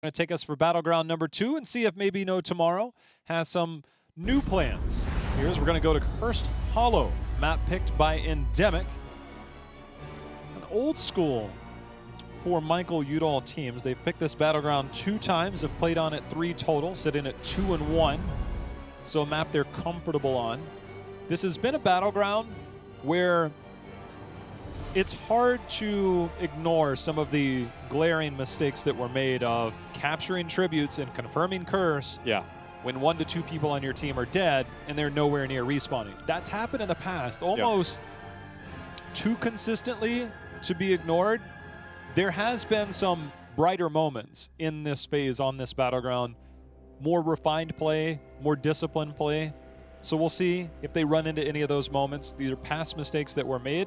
Going to take us for battleground number 2 and see if maybe No Tomorrow has some new plans. We're going to go to Cursed Hollow, map picked by ENDEMIC. An old school for Michael Udall teams. They've picked this battleground 2 times, have played on it 3 total, sitting at 2-1. So a map they're comfortable on. This has been a battleground where it's hard to ignore some of the glaring mistakes that were made of capturing tributes and confirming curse. Yeah. When 1 to 2 people on your team are dead and they're nowhere near respawning. That's happened in the past, almost too consistently to be ignored. There has been some brighter moments in this phase on this battleground. More refined play, more disciplined play. So we'll see if they run into any of those moments. These are past mistakes that were made.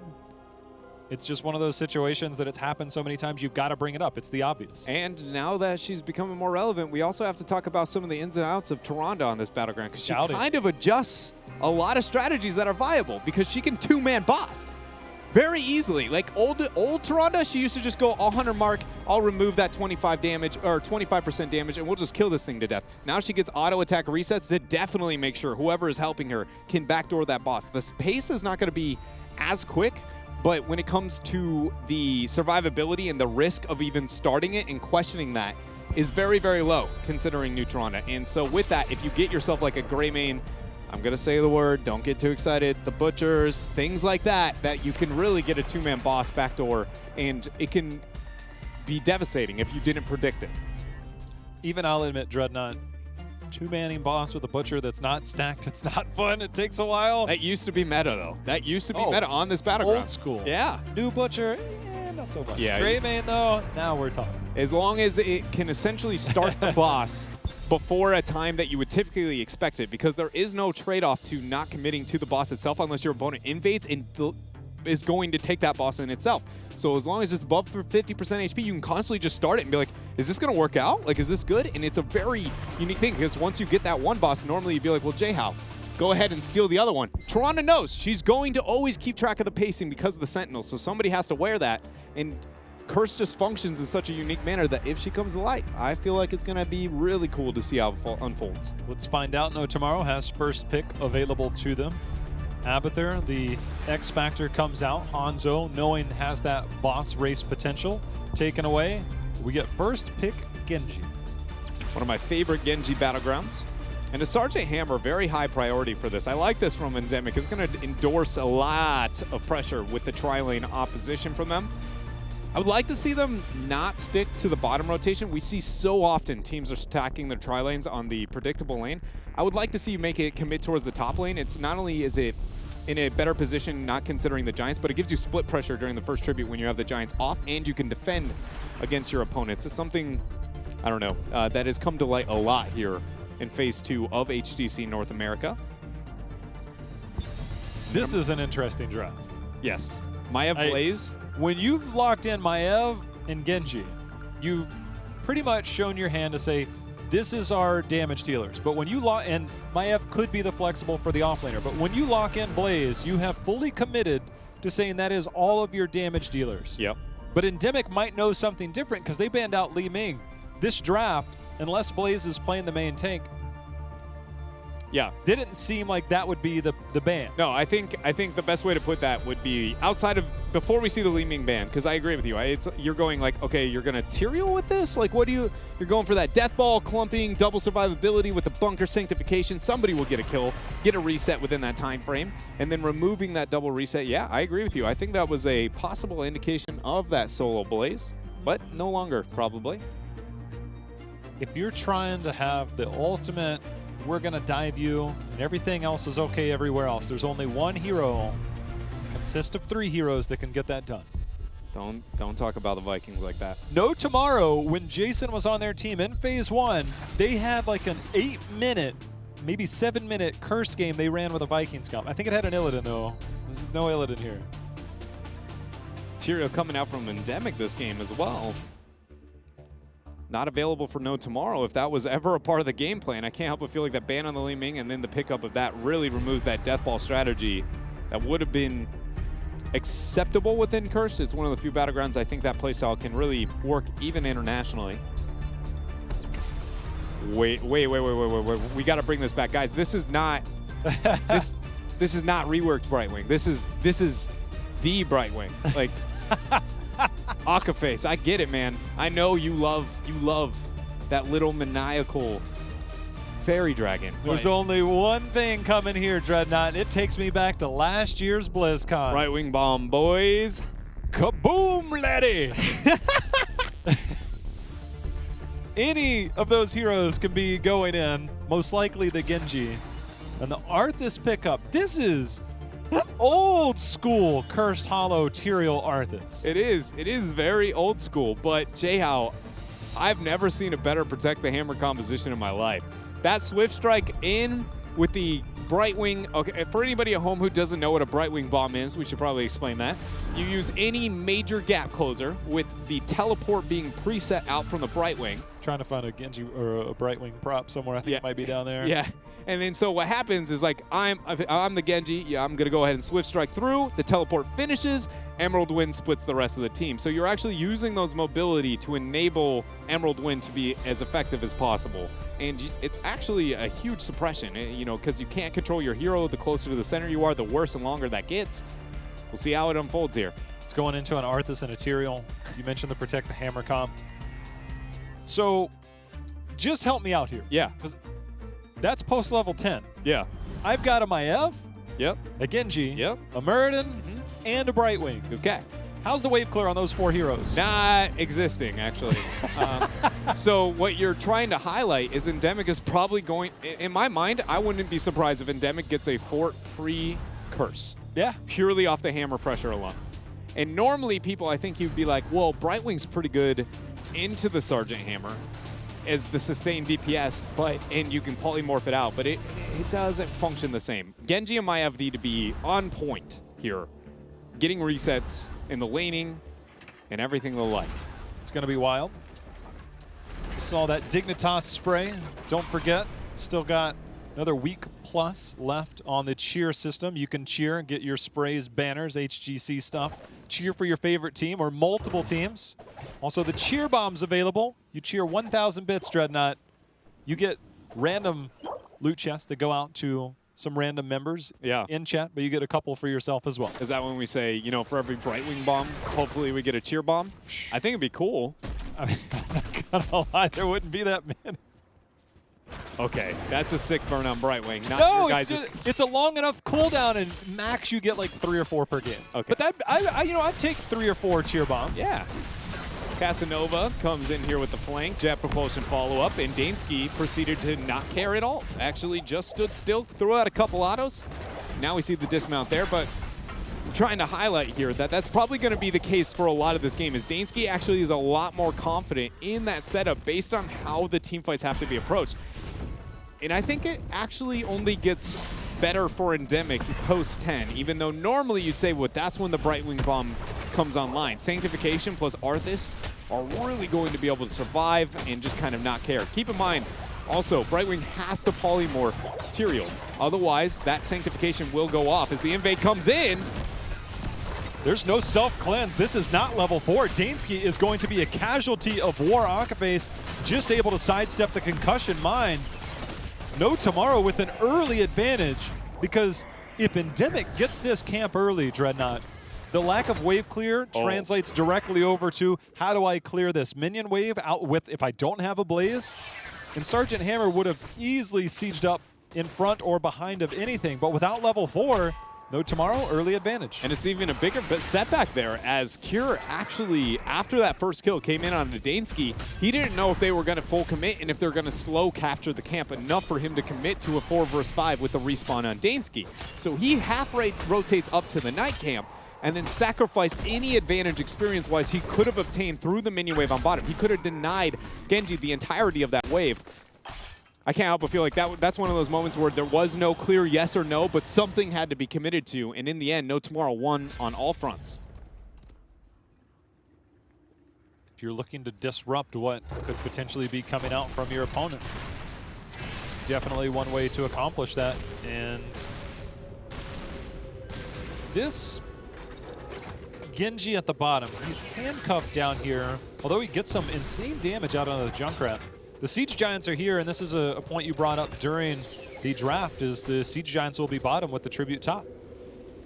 It's just one of those situations that it's happened so many times, you've got to bring it up. It's the obvious. And now that she's becoming more relevant, we also have to talk about some of the ins and outs of Toronto on this battleground, because she kind of adjusts a lot of strategies that are viable, because she can 2-man boss very easily. Like old Toronto, she used to just go 100 mark, I'll remove that 25 damage or 25% damage, and we'll just kill this thing to death. Now she gets auto attack resets to definitely make sure whoever is helping her can backdoor that boss. The pace is not going to be as quick, but when it comes to the survivability and the risk of even starting it and questioning that is very, very low considering New Toronto. And so with that, if you get yourself like a gray main, I'm going to say the word, don't get too excited, the butchers, things like that, that you can really get a 2-man boss backdoor, and it can be devastating if you didn't predict it. Even I'll admit, Dreadnought, 2-manning boss with a butcher that's not stacked, it's not fun, it takes a while. That used to be meta, though. That used to be meta on this battleground. Old school. Yeah. New butcher, not so much. Yeah. Gray main, though, now we're talking. As long as it can essentially start the boss before a time that you would typically expect it, because there is no trade-off to not committing to the boss itself unless your opponent invades and is going to take that boss in itself. So as long as it's above 50% HP, you can constantly just start it and be like, is this going to work out? Like, is this good? And it's a very unique thing, because once you get that one boss, normally you'd be like, well, Jay-How, go ahead and steal the other one. Toronto knows she's going to always keep track of the pacing because of the Sentinels, so somebody has to wear that. And Curse just functions in such a unique manner that if she comes to light, I feel like it's going to be really cool to see how it unfolds. Let's find out. No Tomorrow has first pick available to them. Abathur, the X Factor, comes out. Hanzo, knowing has that boss race potential, taken away. We get first pick Genji. One of my favorite Genji battlegrounds. And a Sergeant Hammer, very high priority for this. I like this from ENDEMIC. It's going to endorse a lot of pressure with the tri-lane opposition from them. I would like to see them not stick to the bottom rotation. We see so often teams are stacking their tri-lanes on the predictable lane. I would like to see you make it commit towards the top lane. It's not only is it in a better position, not considering the Giants, but it gives you split pressure during the first tribute when you have the Giants off, and you can defend against your opponents. It's something, I don't know, that has come to light a lot here in Phase 2 of HGC North America. This is an interesting draft. Yes. Maiev Blaze. When you've locked in Maiev and Genji, you've pretty much shown your hand to say, this is our damage dealers. But when you lock in, Maiev could be the flexible for the offlaner, but when you lock in Blaze, you have fully committed to saying that is all of your damage dealers. Yep. But ENDEMIC might know something different because they banned out Li Ming. This draft, unless Blaze is playing the main tank, didn't seem like that would be the ban. No, I think the best way to put that would be outside of before we see the Li Ming ban, because I agree with you. You're going like, okay, you're gonna Tyrael with this? Like, what do you're going for that death ball clumping, double survivability with the bunker sanctification. Somebody will get a kill, get a reset within that time frame, and then removing that double reset. Yeah, I agree with you. I think that was a possible indication of that solo Blaze, but no longer probably. If you're trying to have the ultimate, we're going to dive you, and everything else is okay everywhere else, there's only one hero, consists of 3 heroes that can get that done. Don't talk about the Vikings like that. No Tomorrow, when Jason was on their team in Phase 1, they had like an 8-minute, maybe 7-minute cursed game they ran with a Vikings comp. I think it had an Illidan though. There's no Illidan here. Tyrael coming out from ENDEMIC this game as well. Not available for No Tomorrow. If that was ever a part of the game plan, I can't help but feel like that ban on the Li Ming and then the pickup of that really removes that death ball strategy that would have been acceptable within Curse. It's one of the few battlegrounds I think that playstyle can really work even internationally. Wait. We got to bring this back, guys. This is not this is not reworked Brightwing. This is the Brightwing. Like Akaface, I get it, man. I know you love that little maniacal fairy dragon. There's only one thing coming here, Dreadnought. It takes me back to last year's BlizzCon. Brightwing bomb, boys. Kaboom, laddie! Any of those heroes can be going in, most likely the Genji. And the Arthas pickup. This is old school Cursed Hollow Tyrael Arthas. It is very old school, but J-How, I've never seen a better Protect the Hammer composition in my life. That Swift Strike in with the Brightwing. Okay, for anybody at home who doesn't know what a Brightwing bomb is, we should probably explain that. You use any major gap closer with the teleport being preset out from the Brightwing. Trying to find a Genji or a Brightwing prop somewhere. I think it might be down there. Yeah. And then so what happens is, like, I'm the Genji. Yeah, I'm going to go ahead and Swift Strike through. The teleport finishes. Emerald Wind splits the rest of the team. So you're actually using those mobility to enable Emerald Wind to be as effective as possible. And it's actually a huge suppression, you know, because you can't control your hero. The closer to the center you are, the worse and longer that gets. We'll see how it unfolds here. It's going into an Arthas and a Tyrael. You mentioned the Protect the Hammer comp. So just help me out here. Yeah. Because that's post level 10. Yeah. I've got a Maiev, yep, a Genji, yep, a Muradin, and a Brightwing. Okay. How's the wave clear on those 4 heroes? Not existing, actually. So what you're trying to highlight is Endemic is probably going, in my mind, I wouldn't be surprised if Endemic gets a fort pre-curse. Yeah. Purely off the hammer pressure alone. And normally people, I think you'd be like, well, Brightwing's pretty good into the Sergeant Hammer as the sustained DPS, and you can polymorph it out, but it doesn't function the same. Genji and Maiev need to be on point here, getting resets in the laning and everything the like. It's going to be wild. We saw that Dignitas spray. Don't forget, still got another week plus left on the cheer system. You can cheer and get your sprays, banners, HGC stuff. Cheer for your favorite team or multiple teams. Also, the cheer bomb's available. You cheer 1,000 bits, Dreadnought. You get random loot chests that go out to some random members in chat, but you get a couple for yourself as well. Is that when we say, you know, for every Brightwing bomb, hopefully we get a cheer bomb? I think it'd be cool. I mean, I'm not gonna lie, there wouldn't be that many. Okay, that's a sick burn on Brightwing. No, it's a long enough cooldown, and max you get like 3 or 4 per game. Okay, but that I'd take 3 or 4 cheer bombs. Yeah. Casanova comes in here with the flank, jet propulsion follow-up, and Dansky proceeded to not care at all. Actually just stood still, threw out a couple autos. Now we see the dismount there, but I'm trying to highlight here that that's probably going to be the case for a lot of this game, is Dansky actually is a lot more confident in that setup based on how the team fights have to be approached. And I think it actually only gets better for Endemic post 10, even though normally you'd say, well, that's when the Brightwing bomb comes online. Sanctification plus Arthas are really going to be able to survive and just kind of not care. Keep in mind, also, Brightwing has to polymorph Tyrael. Otherwise, that Sanctification will go off. As the invade comes in, there's no self-cleanse. This is not level 4. Dansky is going to be a casualty of War. Akaface just able to sidestep the concussion mine. No Tomorrow with an early advantage, because if Endemic gets this camp early, Dreadnought, the lack of wave clear translates directly over to how do I clear this minion wave out with if I don't have a Blaze? And Sergeant Hammer would have easily sieged up in front or behind of anything, but without level 4, no Tomorrow, early advantage. And it's even a bigger setback there, as Cure actually, after that first kill, came in on the Dansky. He didn't know if they were going to full commit and if they're going to slow capture the camp enough for him to commit to a 4 versus 5 with the respawn on Dansky. So he half rotates up to the night camp and then sacrificed any advantage experience-wise he could have obtained through the minion wave on bottom. He could have denied Genji the entirety of that wave. I can't help but feel like that's one of those moments where there was no clear yes or no, but something had to be committed to, and in the end, no Tomorrow won on all fronts. If you're looking to disrupt what could potentially be coming out from your opponent, definitely one way to accomplish that. And this Genji at the bottom, he's handcuffed down here, although he gets some insane damage out on the Junkrat. The Siege Giants are here, and this is a point you brought up during the draft, is the Siege Giants will be bottom with the Tribute top.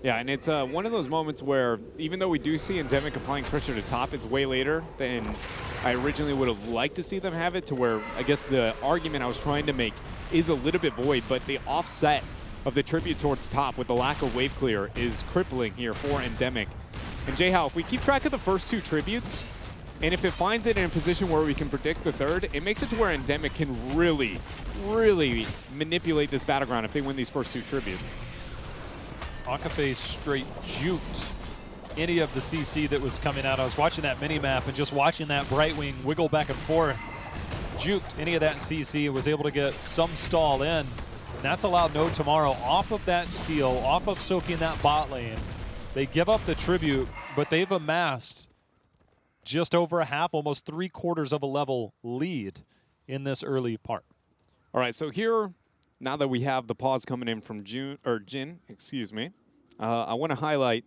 Yeah, and it's one of those moments where even though we do see ENDEMIC applying pressure to top, it's way later than I originally would have liked to see them have it, to where I guess the argument I was trying to make is a little bit void, but the offset of the Tribute towards top with the lack of wave clear is crippling here for ENDEMIC. And Jay-How, if we keep track of the first 2 Tributes, and if it finds it in a position where we can predict the third, it makes it to where ENDEMIC can really, really manipulate this battleground if they win these first 2 Tributes. Akafe straight juked any of the CC that was coming out. I was watching that mini-map and just watching that Brightwing wiggle back and forth. Juked any of that CC, was able to get some stall in. And that's allowed No Tomorrow off of that steal, off of soaking that bot lane. They give up the Tribute, but they've amassed just over a half, almost 3/4 of a level lead in this early part. All right, so here, now that we have the pause coming in from Jin, excuse me, I want to highlight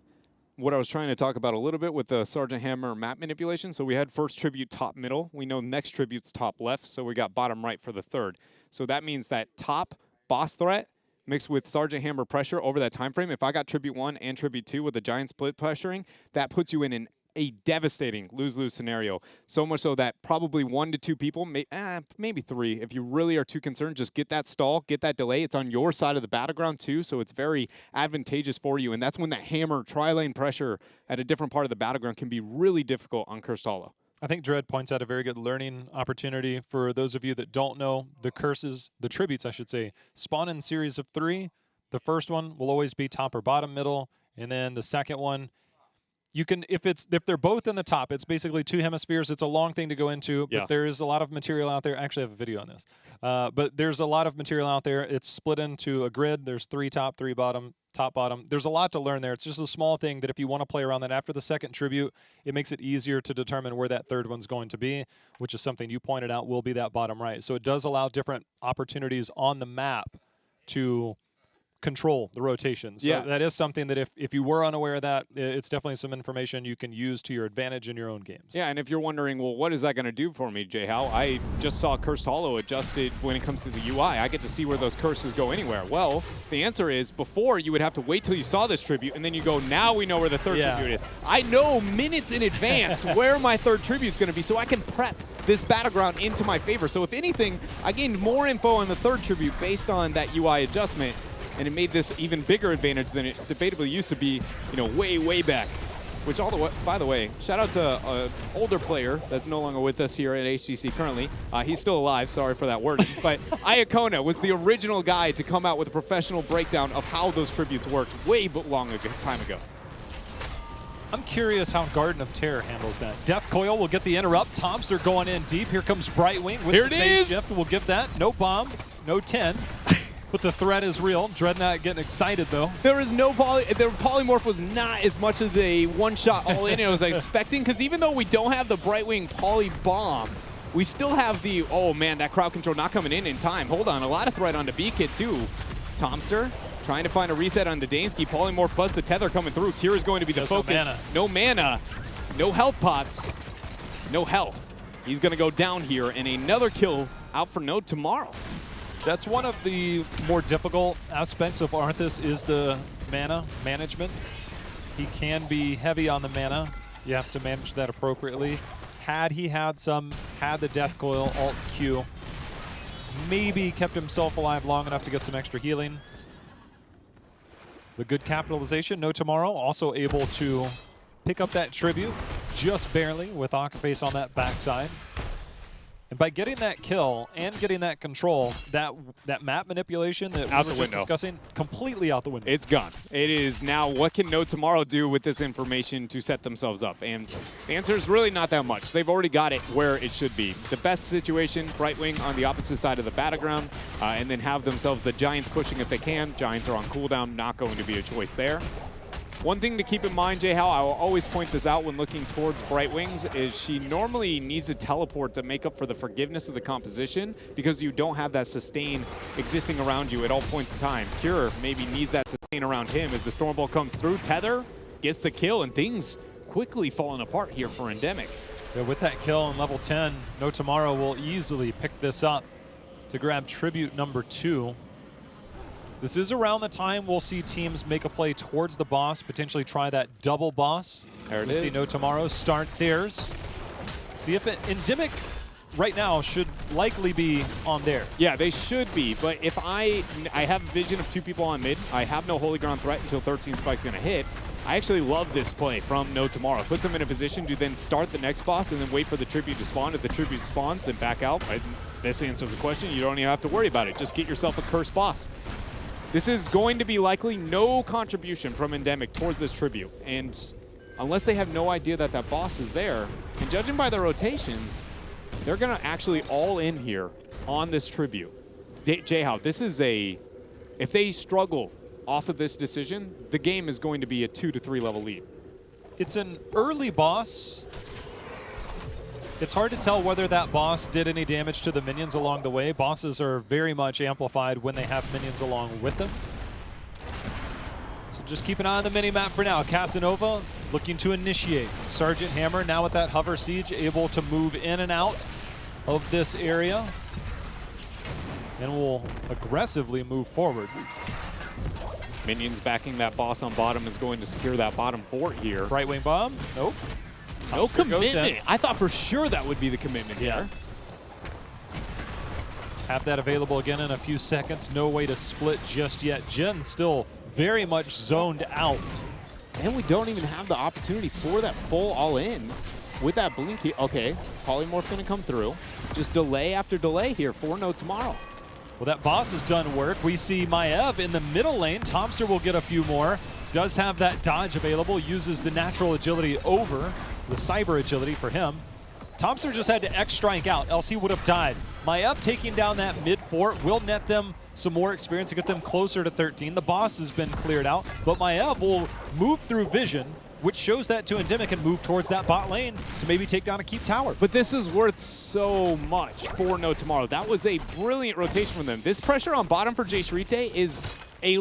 what I was trying to talk about a little bit with the Sergeant Hammer map manipulation. So we had first Tribute top middle. We know next Tribute's top left, so we got bottom right for the third. So that means that top boss threat mixed with Sergeant Hammer pressure over that time frame. If I got Tribute 1 and Tribute 2 with the Giant split pressuring, that puts you in a devastating lose-lose scenario. So much so that probably 1 to 2 people, maybe 3, if you really are too concerned, just get that stall, get that delay. It's on your side of the battleground too, so it's very advantageous for you. And that's when that hammer tri-lane pressure at a different part of the battleground can be really difficult on Cursed Hollow. I think Dread points out a very good learning opportunity for those of you that don't know. The curses, the Tributes, I should say, spawn in series of 3. The first one will always be top or bottom middle, and then the second one, you can, if they're both in the top, it's basically 2 hemispheres. It's a long thing to go into, but there is a lot of material out there. I actually have a video on this. But there's a lot of material out there. It's split into a grid. There's 3 top, 3 bottom, top, bottom. There's a lot to learn there. It's just a small thing that if you want to play around that after the second Tribute, it makes it easier to determine where that third one's going to be, which is something you pointed out will be that bottom right. So it does allow different opportunities on the map to control the rotations. So that is something that if you were unaware of that, it's definitely some information you can use to your advantage in your own games. Yeah, and if you're wondering, well, what is that going to do for me, Jay-How? I just saw Cursed Hollow adjusted when it comes to the UI. I get to see where those curses go anywhere. Well, the answer is before you would have to wait till you saw this Tribute, and then you go, now we know where the third Tribute is. I know minutes in advance where my third Tribute's going to be, so I can prep this battleground into my favor. So if anything, I gained more info on the third Tribute based on that UI adjustment, and it made this even bigger advantage than it debatably used to be, you know, way back. Which, by the way, shout out to an older player that's no longer with us here at HGC currently. He's still alive, sorry for that word. But Iacona was the original guy to come out with a professional breakdown of how those Tributes worked way long time ago. I'm curious how Garden of Terror handles that. Death Coil will get the interrupt. Tomster going in deep. Here comes Brightwing with the phase shift. We'll give that. No bomb, no 10. But the threat is real. Dreadnought getting excited, though. There is no the polymorph was not as much as a one-shot all-in I was expecting, because even though we don't have the Brightwing poly bomb, we still have the, oh man, that crowd control not coming in time. Hold on, a lot of threat on the B-Kid, too. Tomster trying to find a reset on the Dansky. Polymorph plus the tether coming through. Kira's going to be the focus. No mana. No health pots. No health. He's going to go down here, and another kill out for No Tomorrow. That's one of the more difficult aspects of Arthas is the mana management. He can be heavy on the mana. You have to manage that appropriately. Had he had the Death Coil, Alt Q, maybe kept himself alive long enough to get some extra healing. The good capitalization, No Tomorrow, also able to pick up that Tribute just barely with Akaface on that backside. And by getting that kill and getting that control, that map manipulation that we were just discussing, completely out the window. It's gone. It is now, what can No Tomorrow do with this information to set themselves up? And the answer is really not that much. They've already got it where it should be. The best situation, Brightwing on the opposite side of the battleground, and then have themselves the Giants pushing if they can. Giants are on cooldown, not going to be a choice there. One thing to keep in mind, Jay-How, I will always point this out when looking towards Brightwings, is she normally needs a teleport to make up for the forgiveness of the composition because you don't have that sustain existing around you at all points in time. Cure maybe needs that sustain around him as the Stormbolt comes through. Tether gets the kill, and things quickly falling apart here for ENDEMIC. Yeah, with that kill on level 10, No Tomorrow will easily pick this up to grab tribute number 2. This is around the time we'll see teams make a play towards the boss, potentially try that double boss. There it we'll is. see No Tomorrow start theirs. See if ENDEMIC right now should likely be on there. Yeah, they should be, but if I have a vision of 2 people on mid, I have no holy ground threat until 13 Spike's gonna hit. I actually love this play from No Tomorrow. Puts them in a position to then start the next boss and then wait for the tribute to spawn. If the tribute spawns, then back out. This answers the question. You don't even have to worry about it. Just get yourself a cursed boss. This is going to be likely no contribution from ENDEMIC towards this tribute. And unless they have no idea that that boss is there, and judging by the rotations, they're going to actually all in here on this tribute. J-How, this is a... If they struggle off of this decision, the game is going to be a 2 to 3 level lead. It's an early boss. It's hard to tell whether that boss did any damage to the minions along the way. Bosses are very much amplified when they have minions along with them. So just keep an eye on the mini-map for now. Casanova looking to initiate. Sergeant Hammer now with that hover siege able to move in and out of this area. And will aggressively move forward. Minions backing that boss on bottom is going to secure that bottom fort here. Right wing bomb? Nope. No commitment. I thought for sure that would be the commitment here. Have that available again in a few seconds. No way to split just yet. Jin still very much zoned out. And we don't even have the opportunity for that full all-in with that blink here. Okay, Polymorph gonna come through. Just delay after delay here for No Tomorrow. Well, that boss has done work. We see Maev in the middle lane. Tomster will get a few more. Does have that dodge available. Uses the natural agility over the cyber agility for him. Tomster just had to X strike out, else he would have died. Maev taking down that mid fort will net them some more experience to get them closer to 13. The boss has been cleared out, but Maev will move through vision, which shows that to ENDEMIC and move towards that bot lane to maybe take down a keep tower. But this is worth so much for No Tomorrow. That was a brilliant rotation from them. This pressure on bottom for Jay Shrite is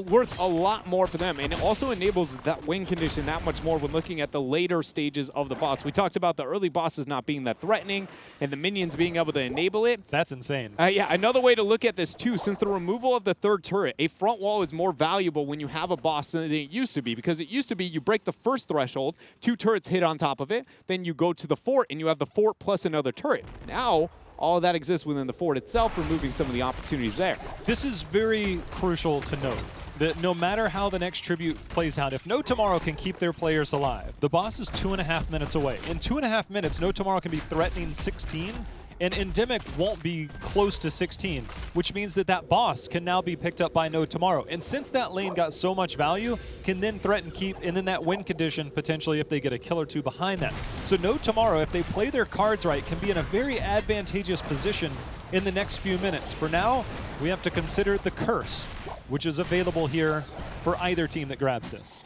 worth a lot more for them, and it also enables that win condition that much more when looking at the later stages of the boss. We talked about the early bosses not being that threatening and the minions being able to enable it. That's insane. Yeah, another way to look at this too, since the removal of the 3rd turret, a front wall is more valuable when you have a boss than it used to be, because it used to be you break the first threshold, 2 turrets hit on top of it, then you go to the fort and you have the fort plus another turret. Now, all of that exists within the fort itself, removing some of the opportunities there. This is very crucial to note, that no matter how the next tribute plays out, if No Tomorrow can keep their players alive, the boss is 2.5 minutes away. In 2.5 minutes, No Tomorrow can be threatening 16, and ENDEMIC won't be close to 16, which means that that boss can now be picked up by No Tomorrow. And since that lane got so much value, can then threaten keep, and then that win condition potentially if they get a kill or 2 behind that. So No Tomorrow, if they play their cards right, can be in a very advantageous position in the next few minutes. For now, we have to consider the curse, which is available here for either team that grabs this.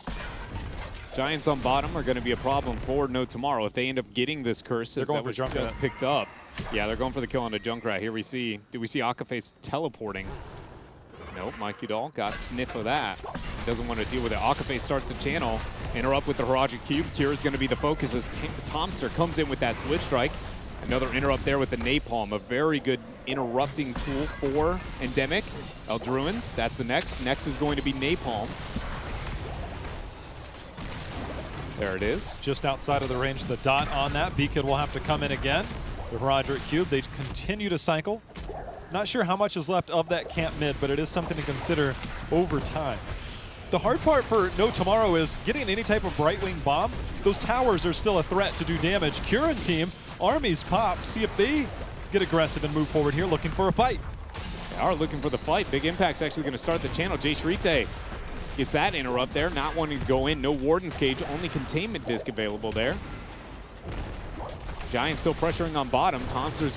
Giants on bottom are going to be a problem for No Tomorrow. If they end up getting this curse, they're going for just Junkrat. Picked up. Yeah, they're going for the kill on a Junkrat. Here we see, do we see Akaface teleporting? Nope, Mike Udall got sniff of that. Doesn't want to deal with it. Akaface starts the channel, interrupt with the Haraji Cube. Cure is going to be the focus as Tomster comes in with that switch strike. Another interrupt there with the Napalm, a very good interrupting tool for ENDEMIC. Eldruins, that's the next. Next is going to be Napalm. There it is. Just outside of the range, the dot on that. Beacon will have to come in again. The Roderick Cube, they continue to cycle. Not sure how much is left of that camp mid, but it is something to consider over time. The hard part for No Tomorrow is getting any type of Brightwing bomb. Those towers are still a threat to do damage. Kieran team, armies pop, see if they get aggressive and move forward here, looking for a fight. They are looking for the fight. Big Impact's actually going to start the channel. Jay Shrite gets that interrupt there, not wanting to go in. No Warden's Cage, only Containment Disc available there. Giants still pressuring on bottom. Dansky's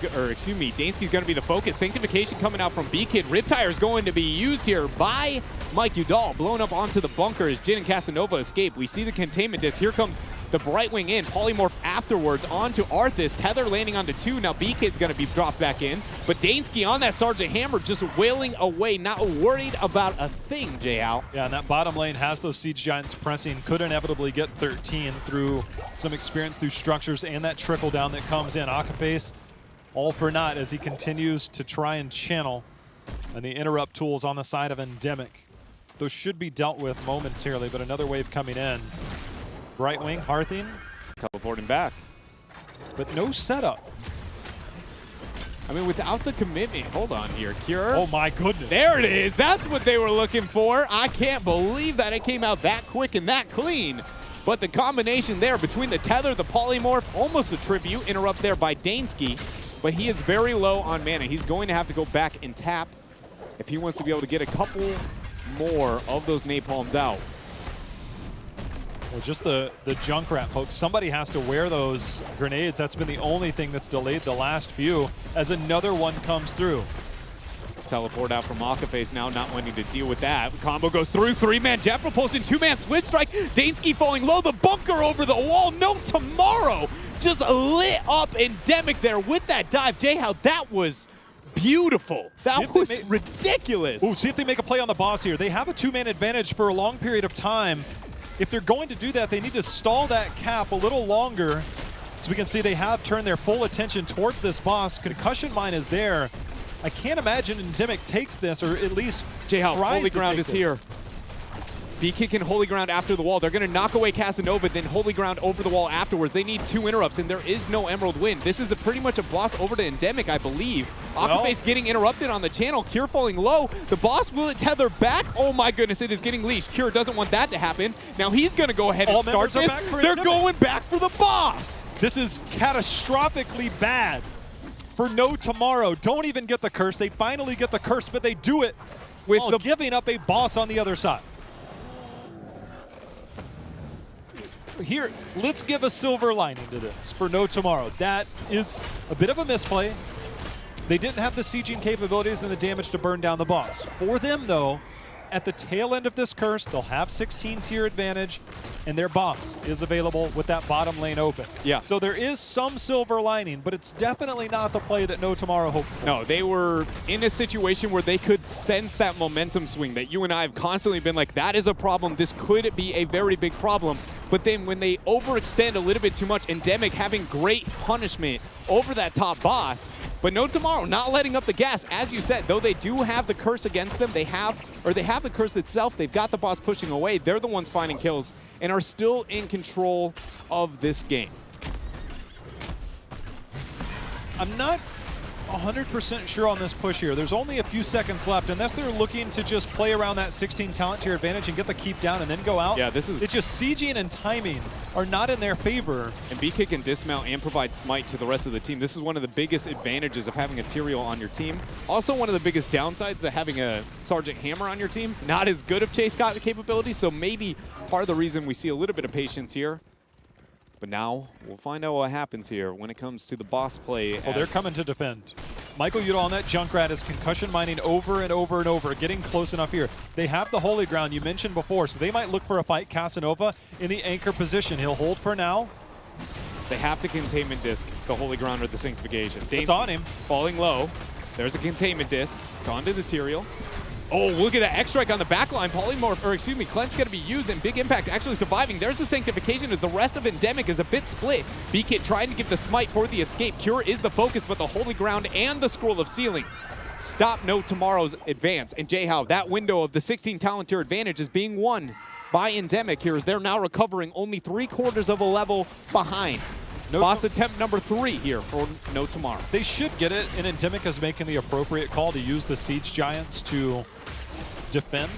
going to be the focus. Sanctification coming out from B-Kid. Riptire is going to be used here by Mike Udall. Blown up onto the bunker as Jin and Casanova escape. We see the Containment Disc. Here comes the Brightwing in. Polymorph afterwards onto Arthas. Tether landing onto 2. Now B-Kid's going to be dropped back in. But Dansky on that Sergeant Hammer just wailing away, not worried about a thing, Jay-Hao. Yeah, and that bottom lane has those Siege Giants pressing. Could inevitably get 13 through some experience through structures and that trickle down that comes in. Akaface all for naught as he continues to try and channel. And the interrupt tools on the side of Endemic. Those should be dealt with momentarily, but another wave coming in. Brightwing, Hearthing. Teleporting back. But no setup. I mean, without the commitment, hold on here, Cure. Oh my goodness. There it is. That's what they were looking for. I can't believe that it came out that quick and that clean. But the combination there between the Tether, the Polymorph, almost a tribute interrupt there by Dansky. But he is very low on mana. He's going to have to go back and tap if he wants to be able to get a couple more of those napalms out. Well, just the Junkrat poke. Somebody has to wear those grenades. That's been the only thing that's delayed the last few as another one comes through. Teleport out from Akaface now, not wanting to deal with that. Combo goes through, 3-man Jet Propulsion, 2-man Switch Strike. Dansky falling low, the bunker over the wall. No Tomorrow just lit up Endemic there with that dive. Jay-Hao, that was beautiful. That was ridiculous. Ooh, see if they make a play on the boss here. They have a 2-man advantage for a long period of time. If they're going to do that, they need to stall that cap a little longer. So we can see they have turned their full attention towards this boss. Concussion Mine is there. I can't imagine Endemic takes this, or at least Jay-Hao, tries Holy to Ground take is it. here. B-Kick and Holy Ground after the wall. They're going to knock away Casanova, then Holy Ground over the wall afterwards. They need 2 interrupts, and there is no Emerald Wind. This is pretty much a boss over to Endemic, I believe. Akaface getting interrupted on the channel. Cure falling low. The boss, will it tether back? Oh my goodness, it is getting leashed. Cure doesn't want that to happen. Now he's going to go ahead and start this. They're going back for the boss. This is catastrophically bad for No Tomorrow. Don't even get the curse. They finally get the curse, but they do it with giving up a boss on the other side. Here, let's give a silver lining to this for No Tomorrow. That is a bit of a misplay. They didn't have the sieging capabilities and the damage to burn down the boss. For them, though, at the tail end of this curse, they'll have 16-tier advantage, and their boss is available with that bottom lane open. Yeah. So there is some silver lining, but it's definitely not the play that No Tomorrow hoped for. No, they were in a situation where they could sense that momentum swing that you and I have constantly been like, that is a problem. This could be a very big problem. But then when they overextend a little bit too much, Endemic having great punishment over that top boss, but No Tomorrow not letting up the gas. As you said, though they do have the curse against them, they have the curse itself, they've got the boss pushing away, they're the ones finding kills and are still in control of this game. I'm not 100% sure on this push here. There's only a few seconds left, unless they're looking to just play around that 16 talent tier advantage and get the keep down and then go out. Yeah, this is... It's just sieging and timing are not in their favor. And B-Kick can dismount and provide smite to the rest of the team. This is one of the biggest advantages of having a Tyrael on your team. Also one of the biggest downsides of having a Sergeant Hammer on your team. Not as good of chase capability, so maybe part of the reason we see a little bit of patience here. But now we'll find out what happens here when it comes to the boss play. Oh, they're coming to defend. Michael Udall on that Junkrat is concussion mining over and over and over, getting close enough here. They have the Holy Ground you mentioned before, so they might look for a fight. Casanova in the anchor position. He'll hold for now. They have to containment disc the Holy Ground or the Sanctification. It's on him. Falling low. There's a containment disc. It's onto the Tyrael. Oh, look at that X-Strike on the back line. Polymorph, or excuse me, Cleanse going to be used and Big Impact actually surviving. There's the Sanctification as the rest of Endemic is a bit split. B-Kid trying to give the smite for the escape. Cure is the focus, but the Holy Ground and the Scroll of Sealing stop No Tomorrow's advance. And Jay-Hao, that window of the 16 talent tier advantage is being won by Endemic here as they're now recovering only 3/4 of a level behind. Boss attempt number 3 here for No Tomorrow. They should get it, and Endemic is making the appropriate call to use the Siege Giants to defend.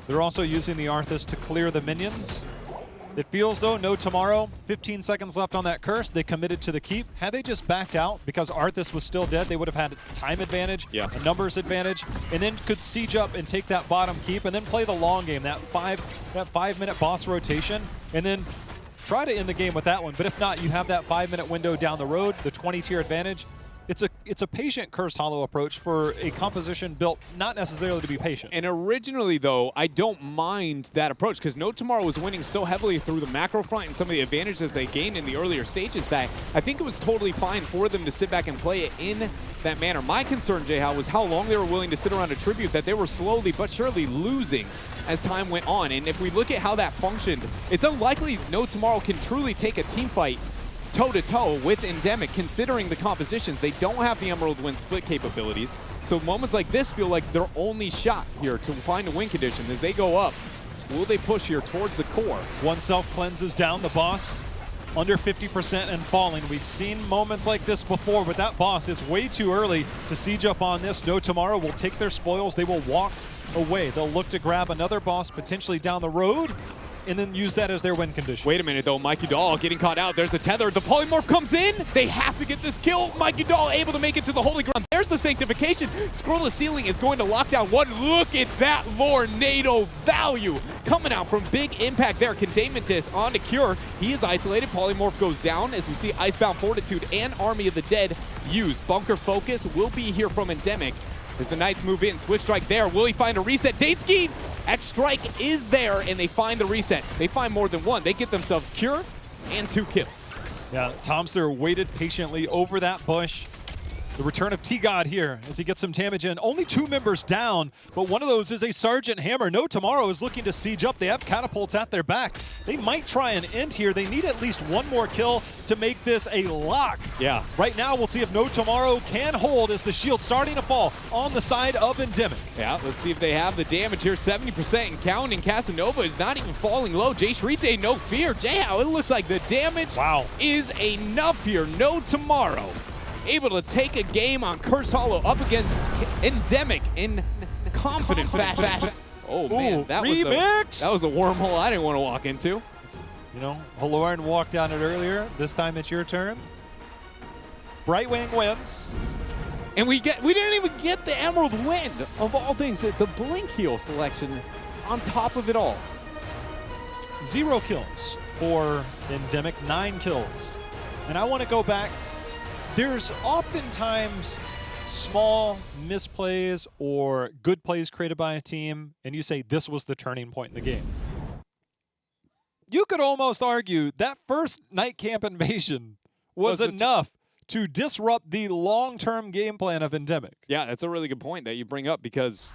They're also using the Arthas to clear the minions. It feels though, No Tomorrow, 15 seconds left on that curse. They committed to the keep. Had they just backed out because Arthas was still dead, they would have had time advantage, a numbers advantage, and then could siege up and take that bottom keep and then play the long game, that 5-minute boss rotation, and then try to end the game with that one. But if not, you have that 5-minute window down the road, the 20-tier advantage. It's it's a patient Cursed Hollow approach for a composition built not necessarily to be patient. And originally, though, I don't mind that approach because No Tomorrow was winning so heavily through the macro front and some of the advantages they gained in the earlier stages that I think it was totally fine for them to sit back and play it in that manner. My concern, J-How, was how long they were willing to sit around a Tribute that they were slowly but surely losing as time went on. And if we look at how that functioned, it's unlikely No Tomorrow can truly take a team fight toe-to-toe with Endemic, considering the compositions. They don't have the Emerald Wind split capabilities. So moments like this feel like their only shot here to find a win condition as they go up. Will they push here towards the core? One self-cleanses down the boss, under 50% and falling. We've seen moments like this before with that boss. It's way too early to siege up on this. No Tomorrow will take their spoils. They will walk away. They'll look to grab another boss potentially down the road and then use that as their win condition. Wait a minute, though. Mikey Doll getting caught out. There's a tether. The polymorph comes in. They have to get this kill. Mikey Doll able to make it to the holy ground. There's the sanctification. Scrollless Ceiling is going to lock down one. Look at that Lornado value coming out from Big Impact there. Containment Disc onto Cure. He is isolated. Polymorph goes down as we see Icebound Fortitude and Army of the Dead use. Bunker Focus will be here from Endemic as the Knights move in. Switch Strike there. Will he find a reset? Dateski! X-Strike is there, and they find the reset. They find more than one. They get themselves Cure and 2 kills. Yeah, Tomster waited patiently over that bush. The return of T-God here as he gets some damage in. Only 2 members down, but one of those is a Sergeant Hammer. No Tomorrow is looking to siege up. They have catapults at their back. They might try and end here. They need at least one more kill to make this a lock. Yeah. Right now, we'll see if No Tomorrow can hold as the shield starting to fall on the side of Endemic. Yeah, let's see if they have the damage here. 70% and counting. Casanova is not even falling low. Jay Shrite, no fear. J-How, it looks like the damage is enough here. No Tomorrow able to take a game on Cursed Hollow up against Endemic in confident fashion. Oh man, that was a wormhole I didn't want to walk into. You know, Haloran walked down it earlier. This time it's your turn. Brightwing wins. And we didn't even get the Emerald Wind, of all things, the Blink Heal selection on top of it all. 0 kills for Endemic, 9 kills. And I want to go back. There's oftentimes small misplays or good plays created by a team, and you say this was the turning point in the game. You could almost argue that first night camp invasion was enough to disrupt the long-term game plan of Endemic. Yeah, that's a really good point that you bring up because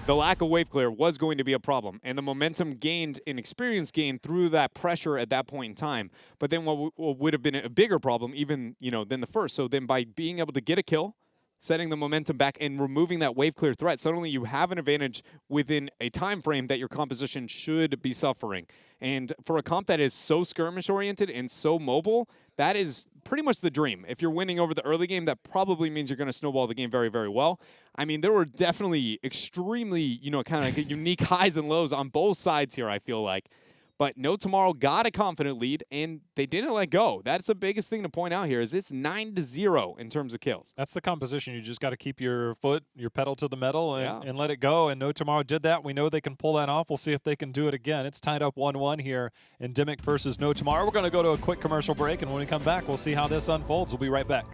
the lack of wave clear was going to be a problem, and the momentum gained and experience gained through that pressure at that point in time. But then what would have been a bigger problem even, than the first. So then by being able to get a kill, setting the momentum back and removing that wave clear threat, suddenly you have an advantage within a time frame that your composition should be suffering. And for a comp that is so skirmish oriented and so mobile, that is pretty much the dream. If you're winning over the early game, that probably means you're going to snowball the game very, very well. I mean, there were definitely extremely, kind of like unique highs and lows on both sides here, I feel like. But No Tomorrow got a confident lead, and they didn't let go. That's the biggest thing to point out here is it's 9-0 in terms of kills. That's the composition. You just got to keep your pedal to the metal and let it go. And No Tomorrow did that. We know they can pull that off. We'll see if they can do it again. It's tied up 1-1 here. Endemic versus No Tomorrow. We're going to go to a quick commercial break, and when we come back, we'll see how this unfolds. We'll be right back.